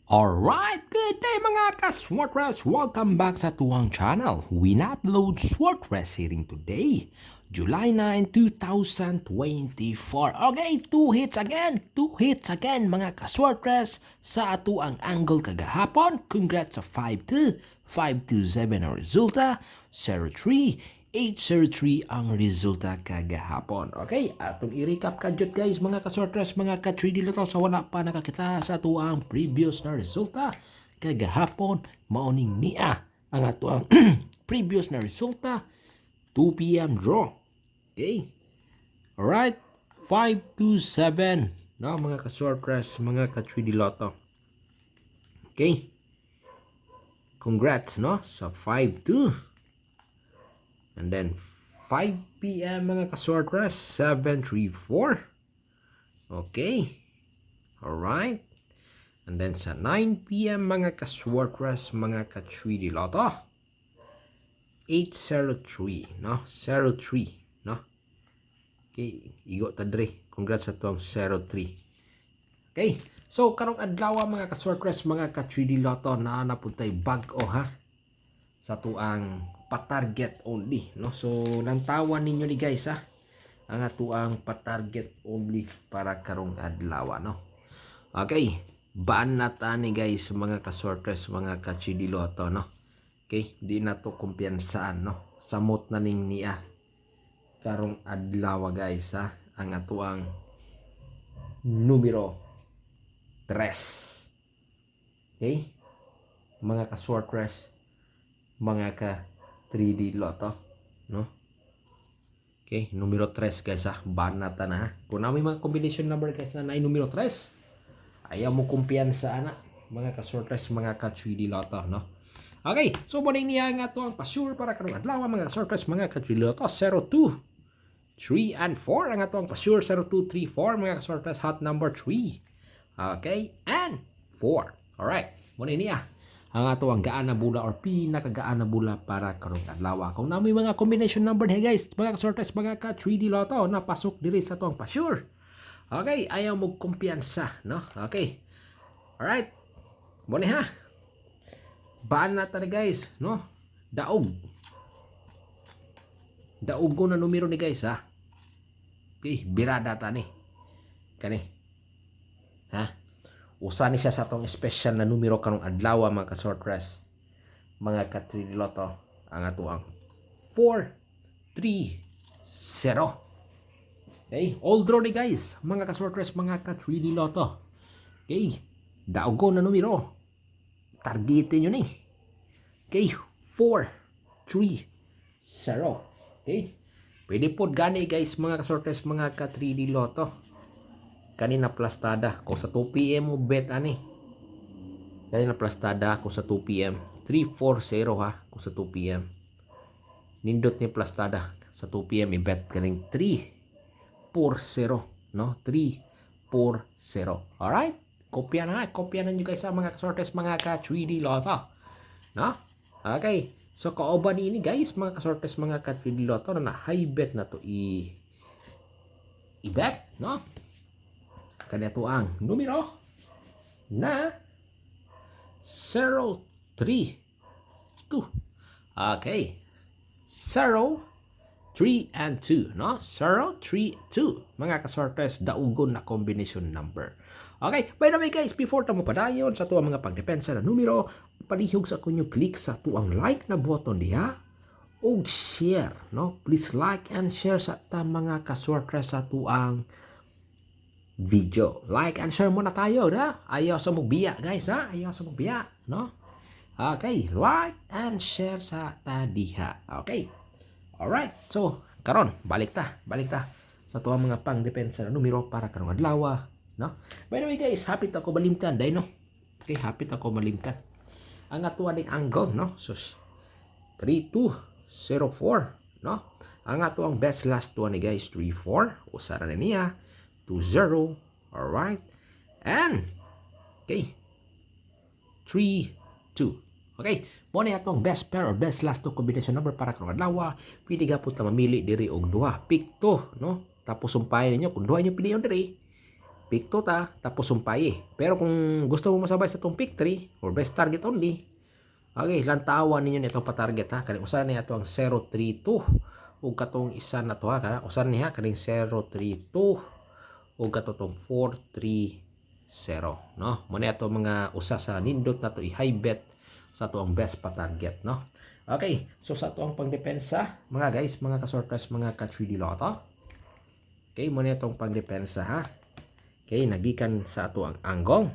Alright, good day mga ka-Swartress! Welcome back sa tuwang channel. We upload Swartress hitting today, July 9, 2024. Okay, two hits again mga ka-Swartress sa atuang angle kagahapon. Congrats sa 5-2, 527 ang resulta, 0-3, 803 ang resulta kagahapon. Okay, atong i-recap kadyot guys mga ka-Swartress, mga ka-3D Lotto sa wala pa nakakita sa ato ang previous na resulta kagahapon. Mauning niya ang ato ang previous na resulta 2 p.m. draw. Okay, alright, 527 no mga ka-Swartress, mga ka-3D Lotto. Okay, congrats no sa 5-2. And then 5 p.m. mga ka-Swartress, 734. Okay. Alright. And then sa 9 p.m. mga ka-Swartress, mga ka-3D Lotto, 803, no? 03, no? Okay, igo tadre. Congrats sa itong 03. Okay. So, karong adlaw mga ka-Swartress, mga ka-3D Lotto, na napuntay bag-o ha sa tuang pa-target only, no? So lantawan ninyo ni guys ha ang atuang pa-target only para karong adlaw, no? Okay, baan na ta ni guys mga ka-Swartress, mga ka-3D Lotto, no? Okay, di na to kumpiyansaan, no? Samot na ning niya karong adlaw guys ha ang atuang numero 3. Okay, mga ka-Swartress, mga ka 3D Lotto, no? Okay, numero 3 guys ha, banata na ha. Kung na may mga combination number guys na numero 3, ayaw mo kumpiyansa na mga ka-Swartress, mga ka 3D Lotto, no? Okay, so muling niya nga to ang pa-sure para karong adlaw mga ka-Swartress, mga ka 3D Lotto, 02, 3 and 4 ang atong pa-sure, 02, 3, 4 mga ka-Swartress, hot number 3. Okay, and 4. Alright, muling niya ang ato ang gaan na bula or pinakagaan na bula para karong adlaw. Kung na may mga combination number hey guys, mga ka-Swartress, mga ka 3D Lotto na pasok diri sa tuang pa-sure. Okay, ayaw mo kumpiyansa, no? Okay. Alright. Muna ha. Baan na tani guys, no? Daog. Daog ko na numero ni guys ha. Okay, birada tani. Kani. Ha? Usa ni siya sa atong special na numero karong adlaw mga ka-Swartress, mga ka 3D Lotto, ang ato ang 430. Okay, all draw ni guys mga ka-Swartress, mga ka 3D Lotto. Okay, daogo na numero, targetin nyo ni. Okay, 430. Okay, pwede po gani guys mga ka-Swartress, mga ka 3D Lotto. Kanina plastada ko sa 2 p.m. mo bet ani. Kanina plastada ko sa 2 p.m. 340 ha ko sa 2 p.m. Nindot ni plastada sa 2 p.m. i-bet kaning 340, no? 340. Alright? Kopya na niyo guys sa mga ka-Swartress, mga ka 3D Lotto. No? Okay. So kauban ini guys mga ka-Swartress, mga ka 3D Lotto na high bet na to i-bet, no? Kanito ang numero na 032. Okay. 0, 3 and 2, no? 0, 3, 2. Mga ka-Swartress, daugon na combination number. Okay, by the way guys, before tamo padayon sa tuang mga pagdepensa na numero, palihog sa kunyo click sa tuang like na button diha o share, no? Please like and share sa ta mga ka-Swartress sa tuang video. Like and share muna tayo, na? Ayaw sa mugbiya, guys, ha? Ayaw sa mugbiya, no? Okay, like and share sa tadiha. Okay. Alright. So, karon balik ta sa tuwang mga pangdepensa na numero para karong adlaw, no? By the way, guys, hapit ako malimtan, day, no? Okay, hapit ako malimtan. Ang atuwa ding angle, no? So, 3204, no? Ang atuang best last tuwa ni guys, 34. Usara na niya. 2-0. Alright. And, okay, 3-2. Okay, mo na itong best pair or best last two combination number para karong adlaw. Pwede ka po ta mamili diri og duha. Pick to, no? Tapos sumpayan ninyo kung duha nyo piliyon diri. pick 2 ta, tapos sumpay. Pero kung gusto mo masabay sa itong pick 3 or best target only, okay, lantawan ninyo nito pa target ha. Kani usa niya to ang 032 ug katong isa na to ha, kana usa niya kaning 032 ug katong 430, no? Mo niya to mga usa sa nindot na to i-high bet sa to ang best pa target, no? Okay, so sa to ang pangdepensa, mga guys, mga ka-sortress, mga ka-3D Lotto. Okay, mo niya tong pangdepensa ha. Okay, nagikan sa ato ang anggong.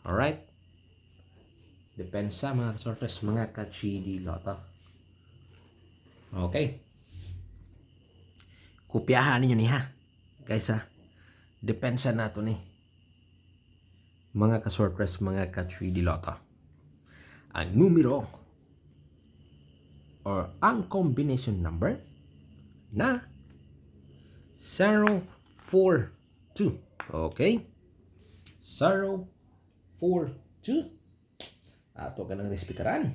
Alright. Depensa mga sortress, mga ka-3D Lotto. Okay. Kopyahan ninyo ni ha. Guys ha. Depensa nato ni. Mga ka-sortress, mga ka-3D Lotto. Ang numero or ang combination number na 042. Okay? 042. Ato ka ng respetaran.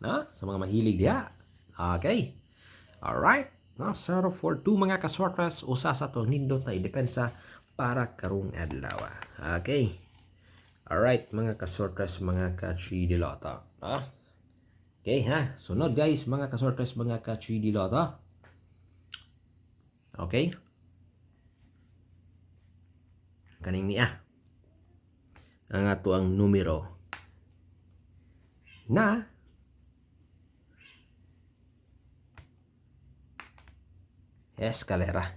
No? Sa mga mahilig diha. Okay? Alright. No? 042 mga ka-sortress. Usa sa to nindot na idepensa para karong adlaw. Okay? Alright mga ka-sortress, mga ka-3D Lotto. No? Okay ha? Sunod guys, mga ka-sortress, mga ka-3D Lotto. Okay? Kaning niya. Ang ato ang numero na eskalera.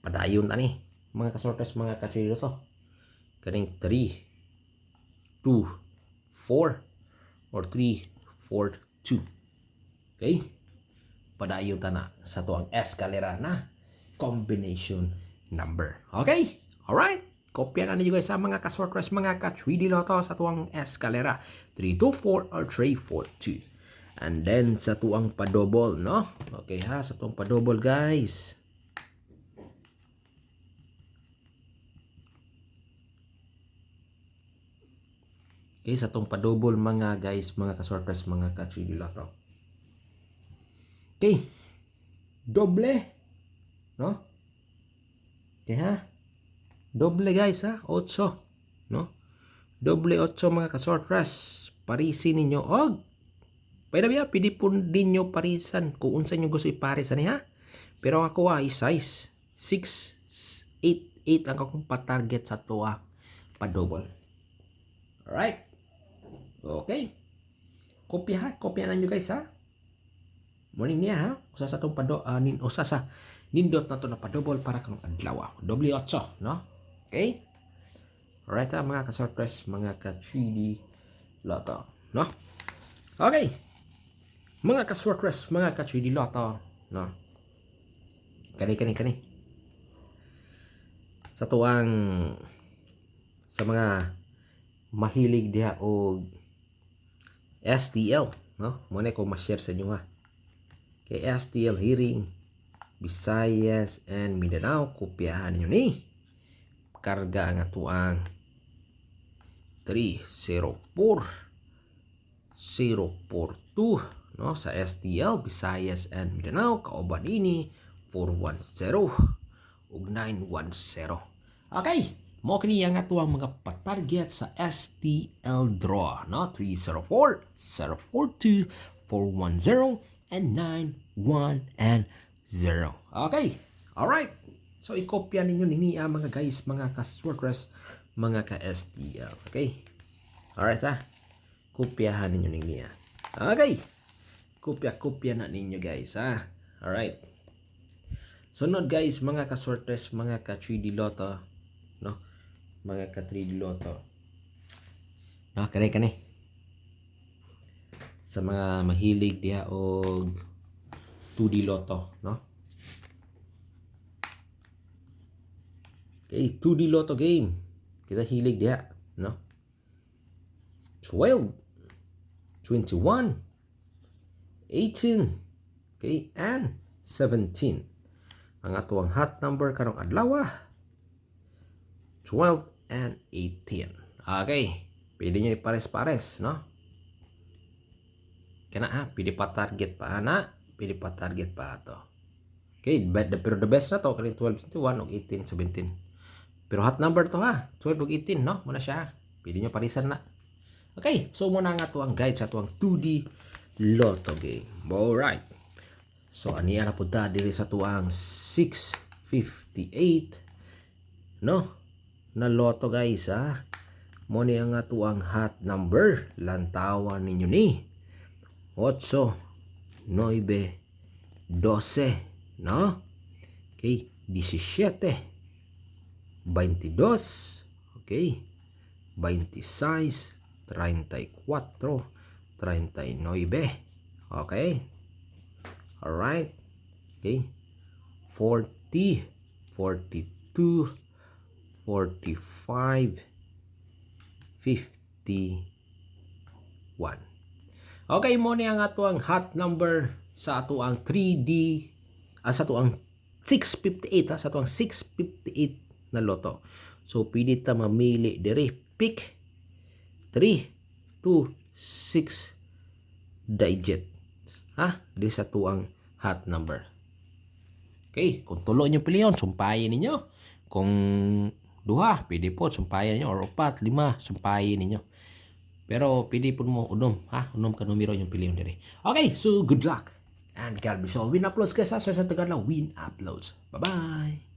Padayon ani mga ka-sortress, mga ka-3D Lotto. Kaning 3, 2, 4 or 3, 4, 2. Okay? Padayon ta na sa to ang eskalera na combination number. Okay? Alright? Kopya na ninyo guys sa mga ka-sortress, mga ka-3D Lotto sa tuwang eskalera 324 or 342. And then sa tuwang padobol, no? Okay ha, sa tuwang padobol guys. Okay, sa tuwang padobol mga guys, mga ka-sortress, mga ka-3D Lotto. Okay. Doble. No? Okay ha? Doble guys ha, 8, no? Doble 8 mga ka-sortress. Parisin ninyo og pwede ba pwede po din nyo parisan kung unsa nyo gusto iparisan ha. Pero ako size 6, 8 ang akong pa-target sa tuwa pa-double. Alright? Okay. Kopya na nyo guys ha. Morning niya ha. Usa sa tong usa sa nindot na to na pa-double para kanong adlaw. Doble 8, no? Okay? Alright ha, mga ka-sortress, mga ka-3D Lotto, no? Okay. Mga ka-sortress, mga ka-3D Lotto, no? Kani. Sa tuwang sa mga mahilig diha og STL, no? Muna ko ma-share sa inyo ha. Kay STL Hearing, Visayas and Mindanao, kopyahan ninyo ni. Karga ang atuang 304042, no? Sa STL Visayas and Mindanao, kauban ini 410 ug 910. Okay, mo kini ang atuang mga patarget sa STL draw, no? 304, 042, 410 and 910. Okay, alright. So, ikopya ninyo niya mga guys, mga ka-sortress, mga ka-STL. Okay? Alright ha? Kopyahan ninyo niya. Okay. Kopya na ninyo guys ha? Alright. Sunod guys, mga ka-sortress, mga ka-3D Lotto. No? Mga ka-3D Lotto. No, kani. Sa mga mahilig diha og 2D Lotto, no? Okay, 2D Lotto game. Kita hilig diha, no? 12, 21, 18, okay, and 17. Ang atuang hot number karong adlaw 12 and 18. Okay, pwede nyo ipares-pares, no? Kana ha, pwede pa target pa na pwede pa target pa to. Okay, pero the best na to kani 12, 21 ug 18, 17. Pero hot number to ha, 12 ug 18 no, muna siya. Pwede nyo parisan na. Okay, so muna nga to ang guide sa tuang 2D Lotto game. Alright. So aniya na punta diri sa tuang 658 no na Lotto guys ha. Mo ni ang tuang hot number, lantawan ninyo ni 8, 9, 12 no. Okay, 17, 22, okay, 26, 34, 39. Okay. Alright. Okay. 40, 42, 45, 51. Okay, mo ni ang ato ang hot number sa ato ang 3D sa ato ang 658 sa ato ang 658 na Lotto. So pwede ta mamili diri pick 3 2 6 digit di sa tuang hot number. Okay, kung tulo nyo piliyon, sumpayin ninyo. Kung duha, pwede po sumpayin ninyo, or 4, 5, sumpayin ninyo. Pero pwede po mo unom unom ka numero yung piliyon diri. Okay, so good luck and God bless all. Win uploads guys sa Tagala Win Uploads. Bye bye.